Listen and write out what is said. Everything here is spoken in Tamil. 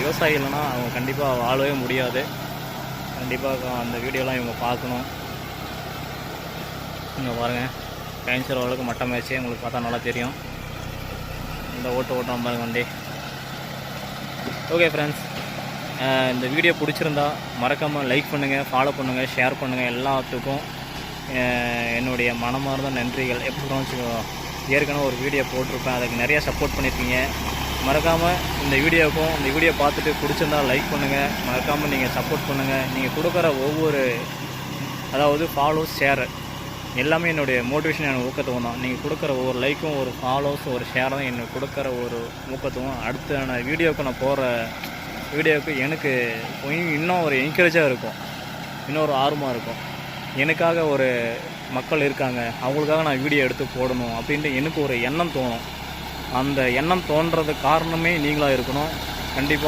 விவசாயி இல்லைன்னா அவங்க கண்டிப்பாக வாழவே முடியாது. கண்டிப்பாக அந்த வீடியோலாம் இவங்க பார்க்கணும். இங்கே பாருங்கள், கேன்சர் அளவுக்கு மட்டம் மேய்ச்சி உங்களுக்கு பார்த்தா நல்லா தெரியும். இந்த ஓட்டுறோம் பாருங்க வண்டி. ஓகே ஃப்ரெண்ட்ஸ், இந்த வீடியோ பிடிச்சிருந்தா மறக்காமல் லைக் பண்ணுங்கள், ஃபாலோ பண்ணுங்கள், ஷேர் பண்ணுங்கள். எல்லாத்துக்கும் என்னுடைய மனமார்ந்த நன்றிகள். எப்படி ஏற்கனவே ஒரு வீடியோ போட்டிருப்பேன், அதுக்கு நிறையா சப்போர்ட் பண்ணியிருக்கீங்க. மறக்காமல் இந்த வீடியோ பார்த்துட்டு பிடிச்சிருந்தால் லைக் பண்ணுங்கள். மறக்காமல் நீங்கள் சப்போர்ட் பண்ணுங்கள். நீங்கள் கொடுக்குற ஒவ்வொரு ஃபாலோ, ஷேர் எல்லாமே என்னுடைய மோட்டிவேஷன், எனக்கு ஊக்கத்துவம் தான். நீங்கள் கொடுக்குற ஒவ்வொரு லைக்கும், ஒரு ஃபாலோஸ், ஒரு ஷேர் தான் எனக்கு கொடுக்குற ஒரு ஊக்கத்துவம். அடுத்த நான் நான் போகிற வீடியோவுக்கு எனக்கு இன்னும் ஒரு என்கரேஜாக இருக்கும், இன்னும் ஒரு ஆர்வமாக இருக்கும். எனக்காக ஒரு மக்கள் இருக்காங்க, அவங்களுக்காக நான் வீடியோ எடுத்து போடணும் அப்படின்ட்டு எனக்கு ஒரு எண்ணம் தோணும். அந்த எண்ணம் தோன்றதுக்கு காரணமே நீங்களாக இருக்கணும். கண்டிப்பாக